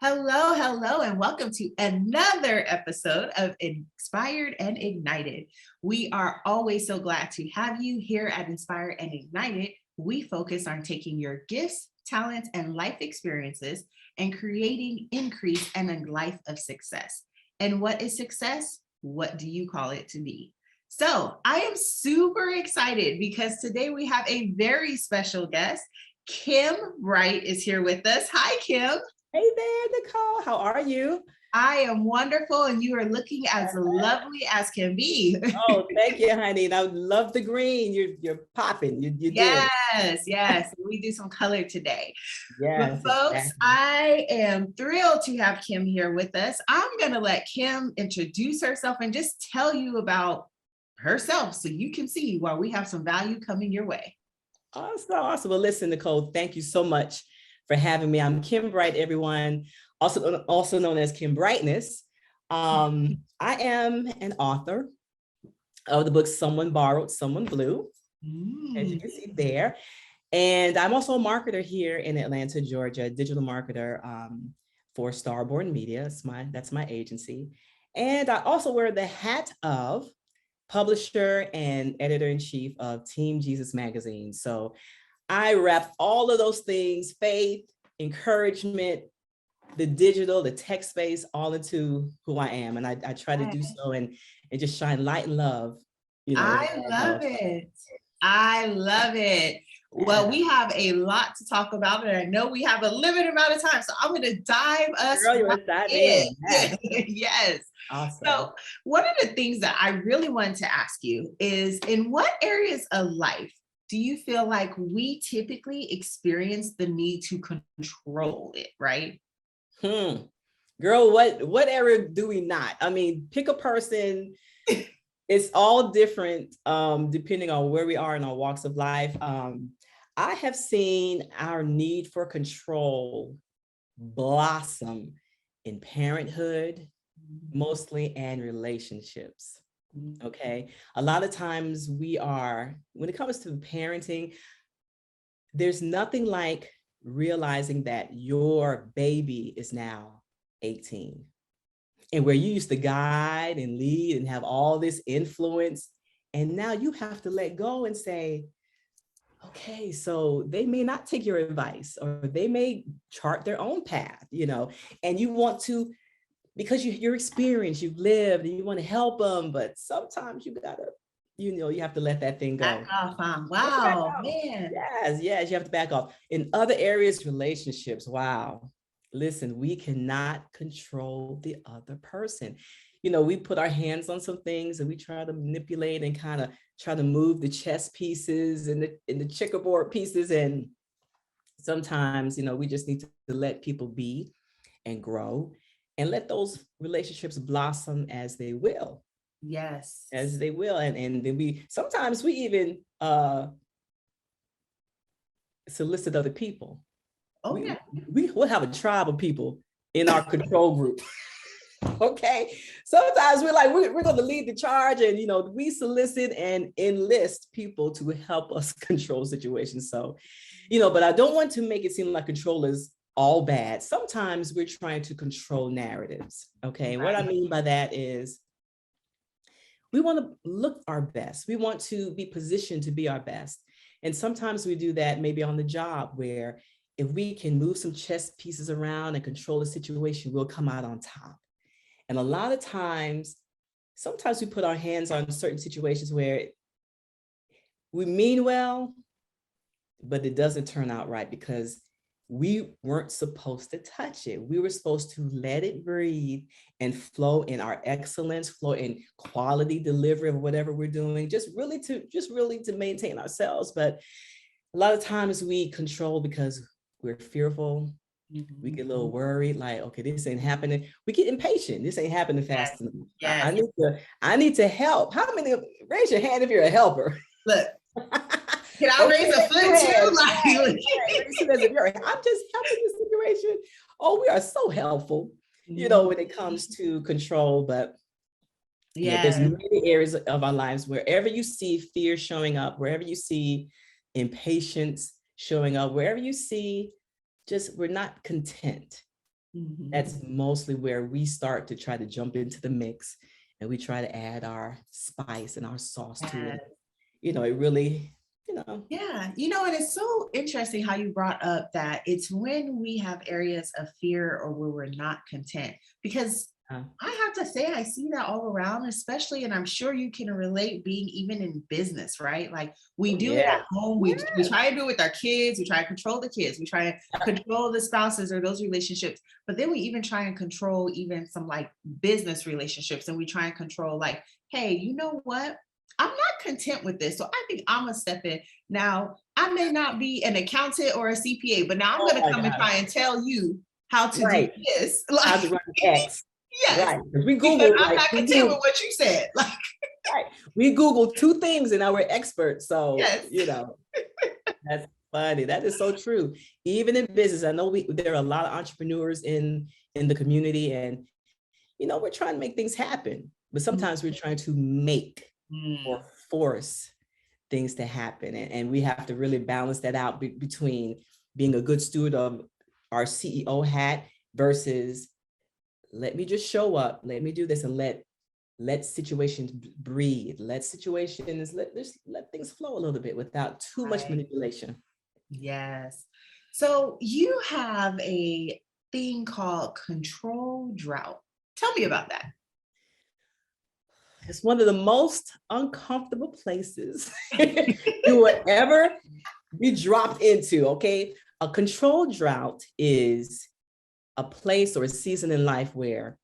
Hello, hello, and welcome to another episode of Inspired and Ignited. We are always so glad to have you here at Inspired and Ignited. We focus on taking your gifts, talents, and life experiences and creating increase and a life of success. And what is success? What do you call it to be? So I am super excited because today we have a very special guest. Kim Wright is here with us. Hi, Kim. Hey there, Nicole. How are you? I am wonderful, and you are looking as lovely as can be. Oh, thank you, honey. And I love the green. You're popping. You did. Yes. We do some color today. But Yes, folks, exactly. I am thrilled to have Kim here with us. I'm going to let Kim introduce herself and just tell you about herself so you can see why we have some value coming your way. Awesome. Well, listen, Nicole, thank you so much for having me. I'm Kim Bright, everyone, also known as Kim Brightness. I am an author of the book Someone Borrowed, Someone Blew, as you can see there. And I'm also a marketer here in Atlanta, Georgia, a digital marketer for Starborn Media. That's my agency. And I also wear the hat of publisher and editor-in-chief of Team Jesus magazine. So I wrap all of those things, faith, encouragement, the digital, the tech space, all into who I am. And I try to do so and just shine light and love. I love it. I love it. Well, we have a lot to talk about, and I know we have a limited amount of time, so I'm going to dive us dive in. Yes. Awesome. So one of the things that I really wanted to ask you is, in what areas of life do you feel like we typically experience the need to control it, right? Girl, what area do we not? I mean, pick a person. It's all different depending on where we are in our walks of life. I have seen our need for control blossom in parenthood, mostly, and relationships. Okay. A lot of times when it comes to parenting, there's nothing like realizing that your baby is now 18. And where you used to guide and lead and have all this influence, and now you have to let go and say, okay, so they may not take your advice, or they may chart their own path, and you want to, because you're experienced, you've lived, and you want to help them, but sometimes you gotta, you have to let that thing go. Back off, wow, man. Yes, you have to back off. In other areas, relationships, wow. Listen, we cannot control the other person. We put our hands on some things and we try to manipulate and kind of try to move the chess pieces and the checkerboard pieces. And sometimes, we just need to let people be and grow and let those relationships blossom as they will. Yes. As they will. And then sometimes we even solicit other people. Okay. We will have a tribe of people in our control group. Okay. Sometimes we're like, we're going to lead the charge, and, we solicit and enlist people to help us control situations. So, but I don't want to make it seem like control is all bad. Sometimes we're trying to control narratives. Okay. Right. What I mean by that is we want to look our best. We want to be positioned to be our best. And sometimes we do that maybe on the job, where if we can move some chess pieces around and control the situation, we'll come out on top. And a lot of times, sometimes we put our hands on certain situations where we mean well, but it doesn't turn out right because we weren't supposed to touch it. We were supposed to let it breathe and flow in our excellence, flow in quality delivery of whatever we're doing, just really to maintain ourselves. But a lot of times we control because we're fearful. We get a little worried, like, okay, this ain't happening. We get impatient. This ain't happening fast enough. Yes. I need to help. How many? Raise your hand if you're a helper. Look. Can I raise a foot too? I'm just helping the situation. Oh, we are so helpful, when it comes to control. But there's many areas of our lives, wherever you see fear showing up, wherever you see impatience showing up, wherever you see we're not content. That's mostly where we start to try to jump into the mix, and we try to add our spice and our sauce to it. It really, Yeah, and it's so interesting how you brought up that it's when we have areas of fear or where we're not content, because I have to say, I see that all around, especially, and I'm sure you can relate being even in business, right? Like we do it at home. We try to do it with our kids. We try to control the kids. We try to control the spouses or those relationships. But then we even try and control even some like business relationships. And we try and control like, hey, you know what? I'm not content with this. So I think I'm gonna step in. Now, I may not be an accountant or a CPA, but now I'm gonna come and try and tell you how to do this. Like, how to run X. Yes. Right. We Google, I'm not content with what you said. Like, right. We Google two things and now we're experts. So, that's funny. That is so true. Even in business, I know there are a lot of entrepreneurs in the community, and we're trying to make things happen, but sometimes we're trying to make or force things to happen. And we have to really balance that out between being a good steward of our CEO hat versus let me just show up, let me do this, and let situations breathe, let things flow a little bit without too much manipulation. Yes. So you have a thing called control drought. Tell me about that. It's one of the most uncomfortable places you will ever be dropped into, okay? A control drought is a place or a season in life where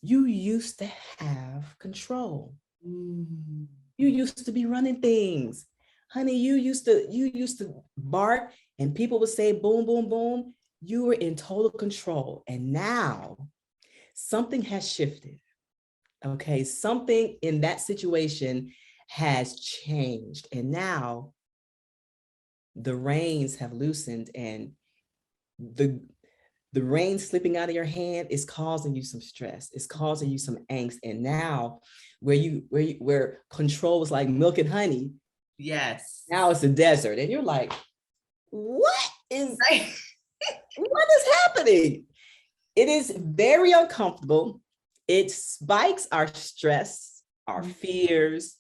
you used to have control. You used to be running things. Honey, you used to bark and people would say boom, boom, boom. You were in total control. And now something has shifted. Okay, something in that situation has changed. And now the reins have loosened, and the reins slipping out of your hand is causing you some stress. It's causing you some angst. And now where control was like milk and honey. Yes. Now it's a desert. And you're like, what is happening? It is very uncomfortable. It spikes our stress, our fears,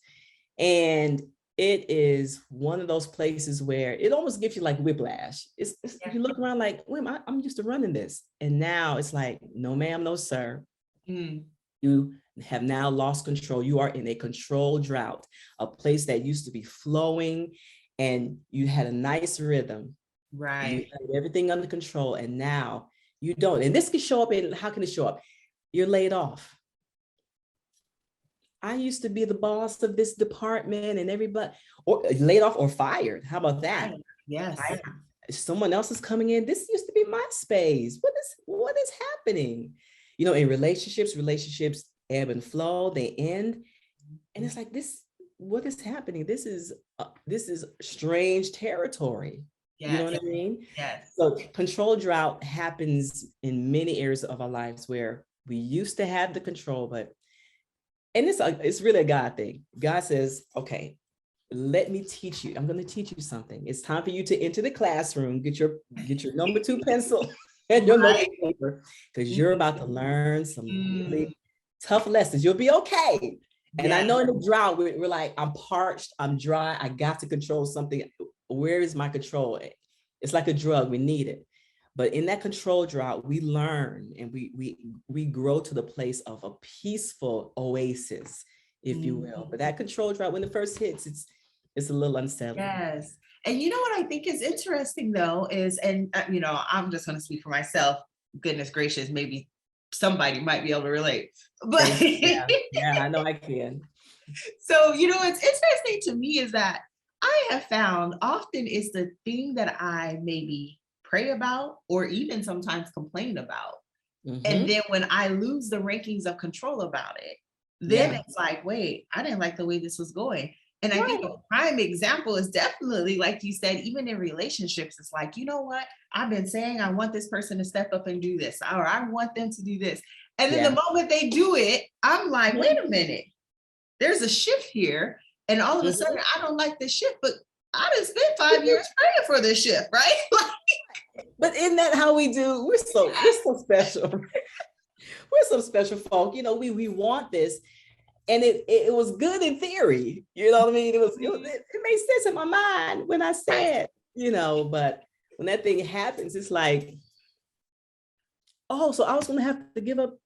and it is one of those places where it almost gives you like whiplash. You look around like, wait, I'm used to running this. And now it's like, no, ma'am, no, sir. You have now lost control. You are in a control drought, a place that used to be flowing and you had a nice rhythm. Right. You had everything under control, and now you don't. And this can show up in, how can it show up? You're laid off. I used to be the boss of this department and everybody, or laid off or fired. How about that? Yes. Someone else is coming in. This used to be my space. What is happening? In relationships ebb and flow, they end. And it's like what is happening? This is strange territory. Yes. You know what I mean? Yes. So control drought happens in many areas of our lives where we used to have the control, and it's really a God thing. God says, okay, let me teach you. I'm going to teach you something. It's time for you to enter the classroom, get your number 2 pencil and your notebook paper, because you're about to learn some really tough lessons. You'll be okay. And I know in the drought, we're like, I'm parched, I'm dry, I got to control something. Where is my control? It's like a drug, we need it. But in that control drought, we learn and we grow to the place of a peaceful oasis, if you will. But that control drought, when it first hits, it's a little unsettling. Yes. And you know what I think is interesting though is, and I'm just going to speak for myself. Goodness gracious, maybe somebody might be able to relate. But yeah, I know I can. So, what's interesting to me is that I have found often it's the thing that I maybe pray about or even sometimes complain about. And then when I lose the rankings of control about it, then it's like, wait, I didn't like the way this was going. And I think a prime example is definitely, like you said, even in relationships, it's like, you know what? I've been saying I want this person to step up and do this, or I want them to do this. And then the moment they do it, I'm like, wait a minute, there's a shift here. And all of a sudden, I don't like this shift, but I done spent 5 years praying for this shift, right? But isn't that how we do? We're so special. We're some special folk. We want this. And it was good in theory. You know what I mean? It made sense in my mind when I said, but when that thing happens, it's like, oh, so I was gonna have to give up.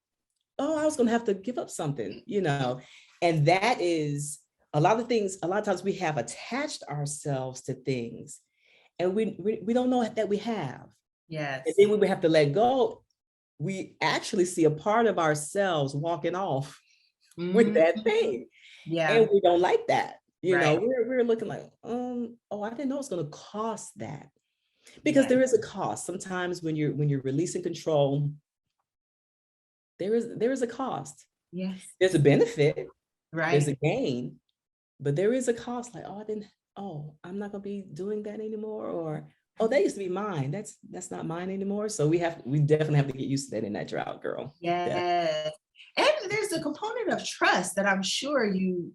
Oh, I was gonna have to give up something, and that is a lot of things. A lot of times we have attached ourselves to things, and we don't know that we have. Yes. And then we would have to let go. We actually see a part of ourselves walking off with that thing. Yeah. And we don't like that. Right. We're looking like, oh, I didn't know it's going to cost that. Because there is a cost. Sometimes when you're releasing control, there is a cost. Yes. There's a benefit, right? There's a gain, but there is a cost. Like, I'm not gonna be doing that anymore, or that used to be mine. That's not mine anymore. So we definitely have to get used to that in that drought, girl. Yes. And there's a component of trust that I'm sure you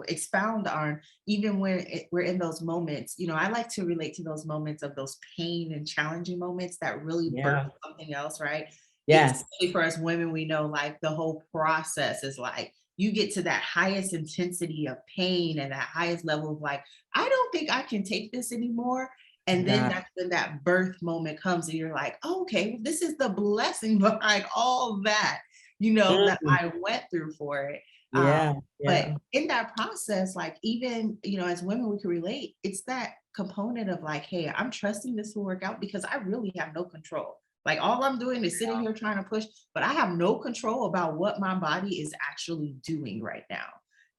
expound on, even when we're in those moments. I like to relate to those moments of those pain and challenging moments that really birth something else, right? Yes. Especially for us women, we know like the whole process is like, you get to that highest intensity of pain and that highest level of like, I don't think I can take this anymore. And then that's when that birth moment comes and you're like, oh, okay, this is the blessing behind all that, that I went through for it. But in that process, like even, as women, we can relate. It's that component of like, hey, I'm trusting this will work out because I really have no control. Like all I'm doing is sitting here trying to push, but I have no control about what my body is actually doing right now.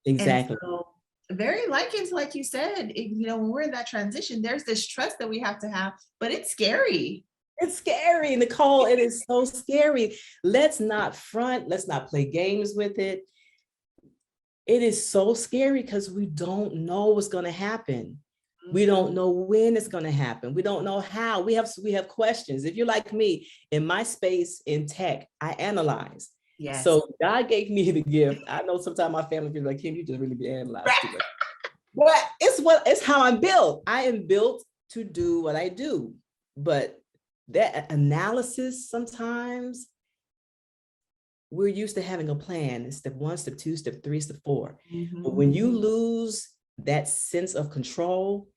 Exactly. And so very likens, like you said, when we're in that transition, there's this trust that we have to have, but it's scary. It's scary, Nicole. It is so scary. Let's not front. Let's not play games with it. It is so scary because we don't know what's going to happen. We don't know when it's going to happen. We don't know how. We have questions. If you're like me, in my space in tech, I analyze. Yes. So God gave me the gift. I know sometimes my family feels like, Kim, you just really be analyzed. But it's how I'm built. I am built to do what I do. But that analysis, sometimes we're used to having a plan. It's step 1, step 2, step 3, step 4. But when you lose that sense of control,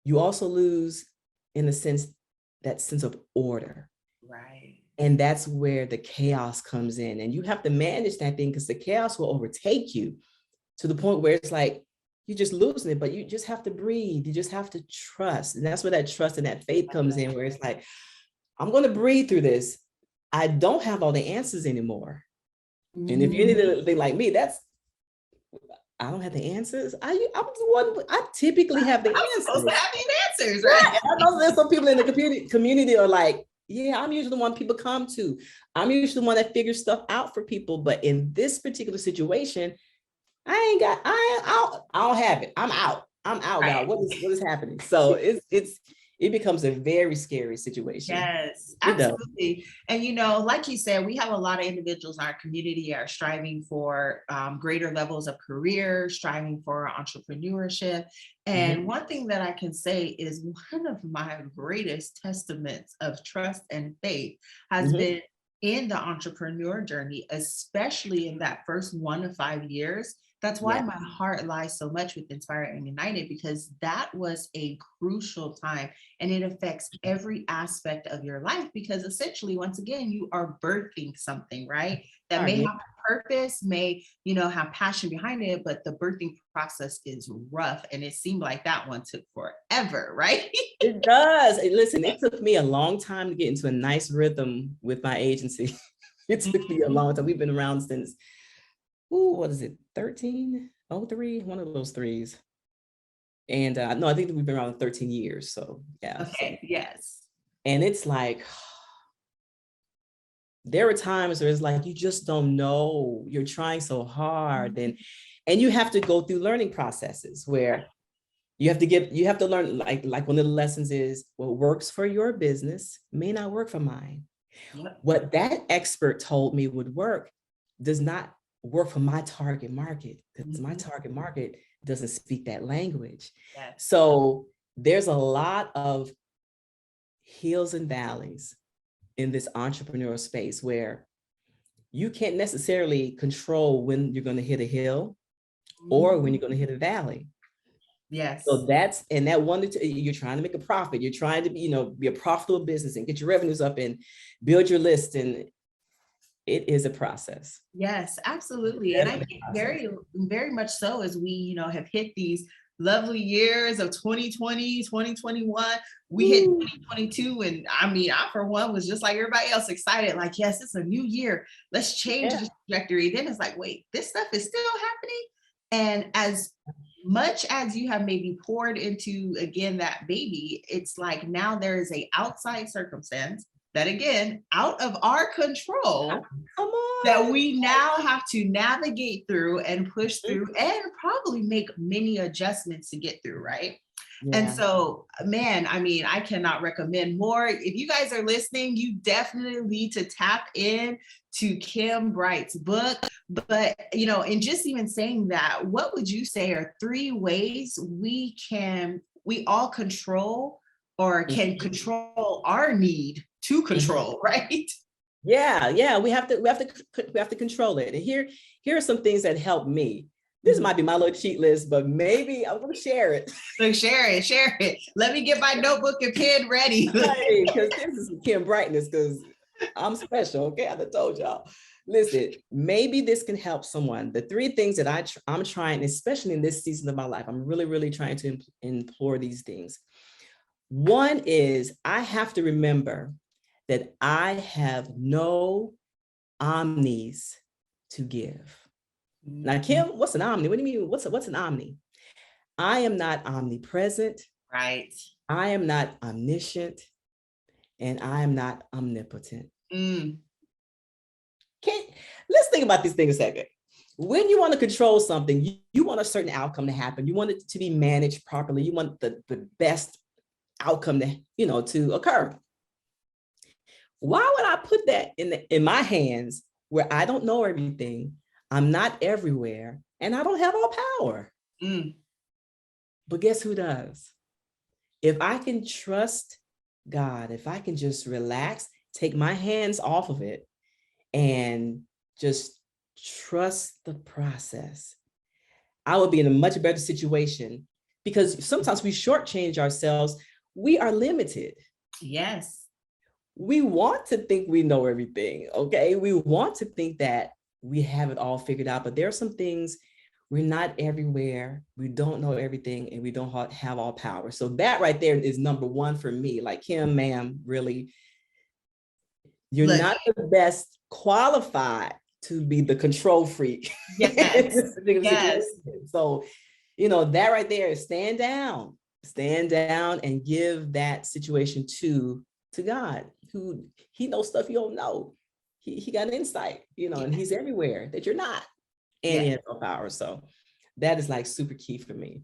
you also lose, in a sense, that sense of order. Right. And that's where the chaos comes in. And you have to manage that thing because the chaos will overtake you to the point where it's like, you're just losing it, but you just have to breathe. You just have to trust. And that's where that trust and that faith comes in, where it's like, I'm going to breathe through this. I don't have all the answers anymore. And if you're anything like me, I don't have the answers. I'm the one. I typically have the answers. Supposed to have the answers, right? I know there's some people in the community are like, yeah, I'm usually the one people come to. I'm usually the one that figures stuff out for people. But in this particular situation, I don't have it. I'm out. Right. God. What is happening? So it becomes a very scary situation. Yes, absolutely. And, like you said, we have a lot of individuals in our community are striving for greater levels of career, striving for entrepreneurship. And one thing that I can say is one of my greatest testaments of trust and faith has been in the entrepreneur journey, especially in that first 1 to 5 years. That's why my heart lies so much with Inspire and United, because that was a crucial time and it affects every aspect of your life, because essentially, once again, you are birthing something, right? That may have purpose, may, have passion behind it, but the birthing process is rough. And it seemed like that one took forever, right? It does. Listen, it took me a long time to get into a nice rhythm with my agency. It took me a long time. We've been around since what is it, 1303, one of those threes. And no, I think we've been around 13 years. So yeah. Okay. So. Yes. And it's like, there are times where it's like, you just don't know, you're trying so hard, and you have to go through learning processes where you have to learn, like one of the lessons is, what works for your business may not work for mine. Yep. What that expert told me would work does not work for my target market, because my target market doesn't speak that language. Yes. So there's a lot of hills and valleys in this entrepreneurial space where you can't necessarily control when you're going to hit a hill or when you're going to hit a valley. Yes. So that's, and that one, you're trying to make a profit. You're trying to be, be a profitable business and get your revenues up and build your list. And it is a process. Yes, absolutely. And I think very, very much so as we, have hit these lovely years of 2020, 2021, we hit 2022. And I, for one, was just like everybody else excited, like, yes, it's a new year. Let's change the trajectory. Then it's like, wait, this stuff is still happening. And as much as you have maybe poured into, again, that baby, it's like now there is a outside circumstance that, again, out of our control, that we now have to navigate through and push through and probably make many adjustments to get through, right? Yeah. And so, man, I cannot recommend more. If you guys are listening, you definitely need to tap in to Kim Bright's book. But, and just even saying that, what would you say are 3 ways we all control or can control our need to control, right? Yeah. We have to control it. And here are some things that help me. This might be my little cheat list, but maybe I'm going to share it. So share it. Let me get my notebook and pen ready. Because this is Kim Brightness, because I'm special. Okay, I told y'all. Listen, maybe this can help someone. The 3 things that I'm trying, especially in this season of my life, I'm really, really trying to implore these things. One is I have to remember that I have no omnis to give. Now, Kim, what's an omni? What do you mean? What's an omni? I am not omnipresent. Right. I am not omniscient. And I am not omnipotent. Let's think about this thing a second. When you want to control something, you want a certain outcome to happen. You want it to be managed properly. You want the best outcome to occur. Why would I put that in my hands where I don't know everything, I'm not everywhere, and I don't have all power? But guess who does? If I can trust God, if I can just relax, take my hands off of it, and just trust the process, I will be in a much better situation, because sometimes we shortchange ourselves. We are limited. Yes. We want to think we know everything, okay? We want to think that we have it all figured out, but there are some things, we're not everywhere, we don't know everything, and we don't have all power. So that right there is number 1 for me. Like, Kim, ma'am, really, you're not the best qualified to be the control freak. Yes. Yes. So, that right there is stand down and give that situation to God, who he knows stuff you don't know. He got insight, and he's everywhere that you're not, and he has no power. So that is like super key for me.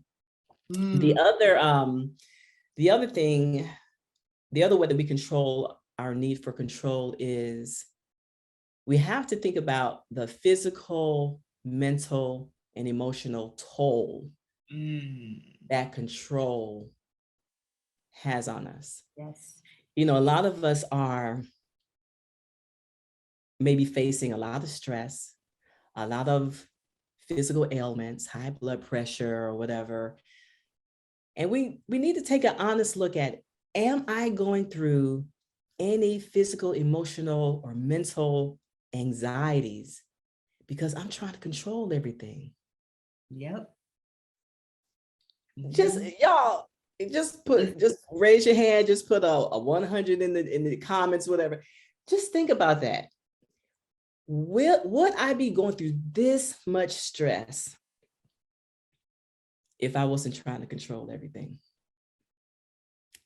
The other thing, the other way that we control our need for control is we have to think about the physical, mental, and emotional toll that control has on us. Yes. A lot of us are maybe facing a lot of stress, a lot of physical ailments, high blood pressure or whatever. And we need to take an honest look at, am I going through any physical, emotional, or mental anxieties because I'm trying to control everything? Yep. Just y'all, just raise your hand, just put a 100 in the comments, whatever. Just think about that. Would I be going through this much stress if I wasn't trying to control everything?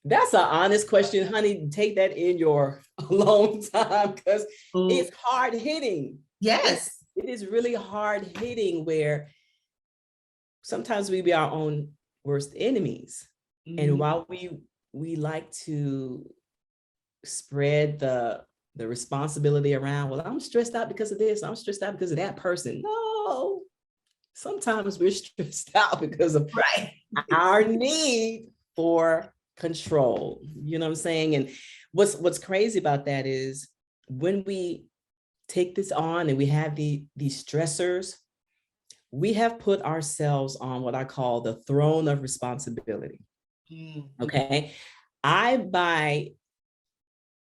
That's an honest question, honey. Take that in your alone time, because it's hard hitting. Yes. It is really hard hitting, where sometimes we be our own worst enemies. And while we like to spread the responsibility around, well, I'm stressed out because of this, I'm stressed out because of that person. No, sometimes we're stressed out because of our need for control. You know what I'm saying? And What's crazy about that is when we take this on and we have these stressors, we have put ourselves on what I call the throne of responsibility. Okay. I, by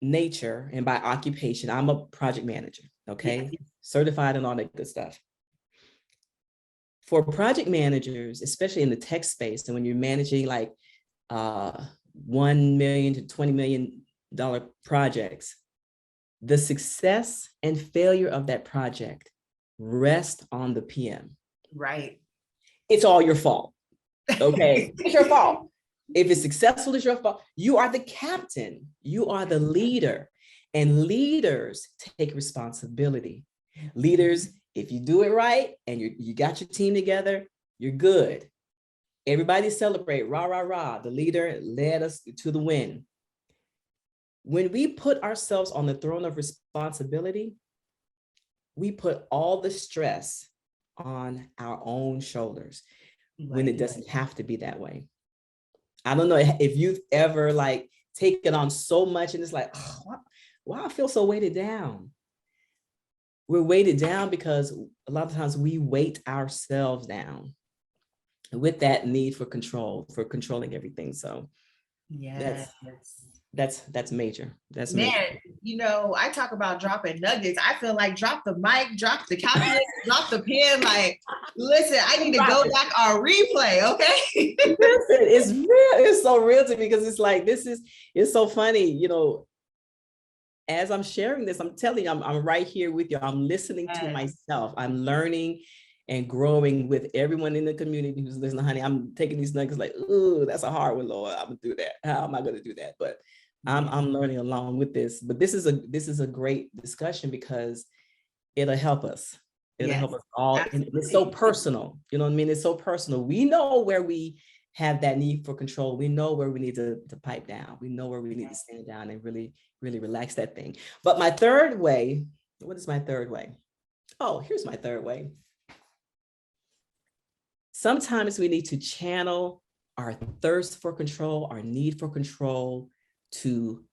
nature and by occupation, I'm a project manager. Okay. Yeah. Certified and all that good stuff. For project managers, especially in the tech space, and when you're managing like $1 million to $20 million projects, the success and failure of that project rest on the PM. Right. It's all your fault. Okay. It's your fault. If it's successful, it's your fault. You are the captain. You are the leader. And leaders take responsibility. Leaders, if you do it right and you got your team together, you're good. Everybody celebrate, rah, rah, rah. The leader led us to the win. When we put ourselves on the throne of responsibility, we put all the stress on our own shoulders when it doesn't have to be that way. I don't know if you've ever like taken on so much and it's like, oh, why I feel so weighted down. We're weighted down because a lot of times we weight ourselves down with that need for control, for controlling everything. So yeah, that's major. That's man, major. you know, I talk about dropping nuggets. I feel like drop the mic, drop the calculator, drop the pen. Like, listen, I need to go back on replay, okay? Listen, it's real. It's so real to me because it's like, it's so funny, you know, as I'm sharing this, I'm telling you, I'm right here with you. I'm listening to myself. I'm learning and growing with everyone in the community who's listening. Honey, I'm taking these nuggets like, ooh, that's a hard one, Lord. I'm gonna do that. How am I gonna do that? But I'm learning along with this. But this is a great discussion because it'll help us. It'll help us all. And it's so personal. You know what I mean? It's so personal. We know where we have that need for control. We know where we need to pipe down. We know where we need to stand down and really relax that thing. But my third way, what is my third way? Oh, here's my third way. Sometimes we need to channel our thirst for control, our need for control to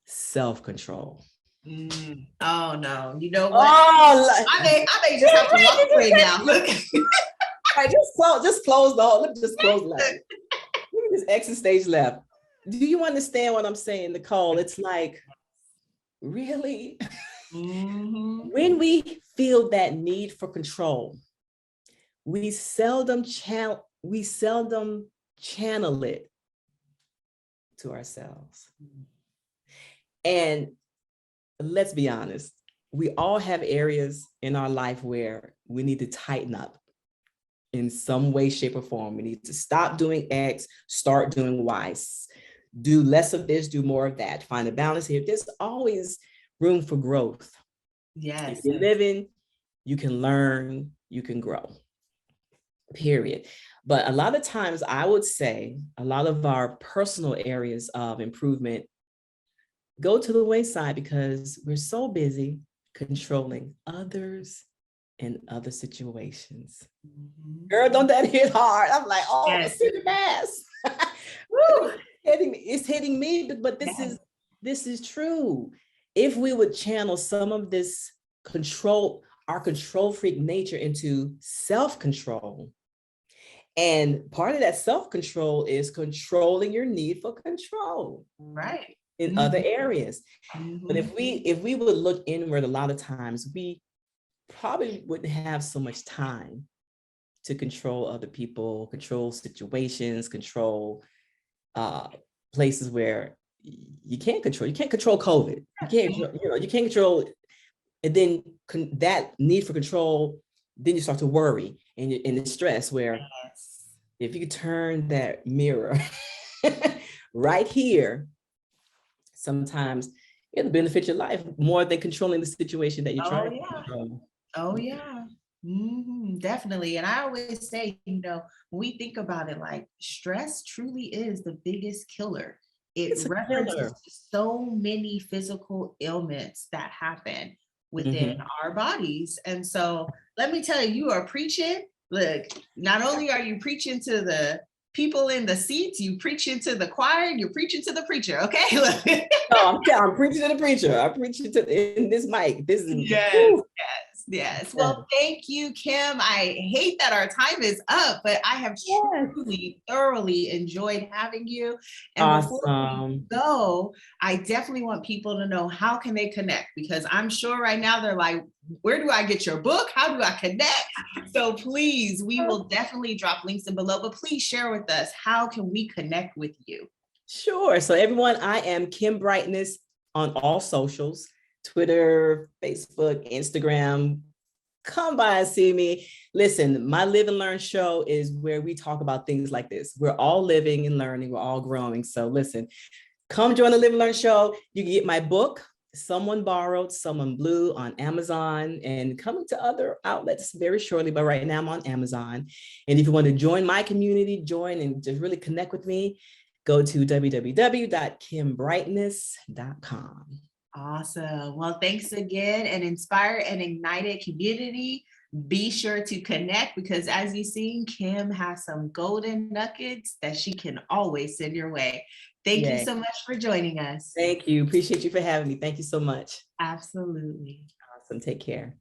self-control. Oh no, you know what? Oh, I may just have to walk away now. Look. All right, just close the whole, let me just close left. Let me just exit stage left. Do you understand what I'm saying, Nicole? It's like, really? When we feel that need for control, we seldom channel it to ourselves. And let's be honest, we all have areas in our life where we need to tighten up in some way, shape, or form. We need to stop doing X, start doing Y, do less of this, do more of that, find a balance here. There's always room for growth. Yes. If you're living, you can learn, you can grow, period. But a lot of times I would say a lot of our personal areas of improvement go to the wayside because we're so busy controlling others in other situations. Girl, don't that hit hard? I'm like, oh, yes. It's mass. It's hitting me, but this is true. If we would channel some of this control, our control freak nature into self-control, and part of that self-control is controlling your need for control, right, in other areas. But if we would look inward, a lot of times we probably wouldn't have so much time to control other people, control situations, control places where you can't control. You can't control COVID. You can't, you can't control. And then that need for control, then you start to worry and you're in the stress where if you turn that mirror right here, sometimes it'll benefit your life more than controlling the situation that you're trying to control. Oh yeah, definitely. And I always say, you know, when we think about it, like stress truly is the biggest killer. It references so many physical ailments that happen within our bodies. And so let me tell you, you are preaching. Look, not only are you preaching to the people in the seats, you preaching to the choir, you're preaching to the preacher. Okay. No, I'm preaching to the preacher. I'm preaching to in this mic. This is Yes, yes. Well, thank you, Kim. I hate that our time is up, but I have truly, thoroughly enjoyed having you. And before we go, I definitely want people to know, how can they connect? Because I'm sure right now they're like, where do I get your book? How do I connect? So please, we will definitely drop links in below, but please share with us, how can we connect with you? Sure. So everyone, I am Kim Brightness on all socials, Twitter, Facebook, Instagram. Come by and see me. Listen, my Live and Learn show is where we talk about things like this. We're all living and learning. We're all growing. So listen, come join the Live and Learn show. You can get my book, Someone Borrowed, Someone Blue, on Amazon, and coming to other outlets very shortly. But right now I'm on Amazon. And if you want to join my community, join and just really connect with me, go to www.kimbrightness.com. Awesome. Well, thanks again. And Inspire and Ignited community, be sure to connect, because as you've seen, Kim has some golden nuggets that she can always send your way. Thank you so much for joining us. Thank you. Appreciate you for having me. Thank you so much. Absolutely. Awesome. Take care.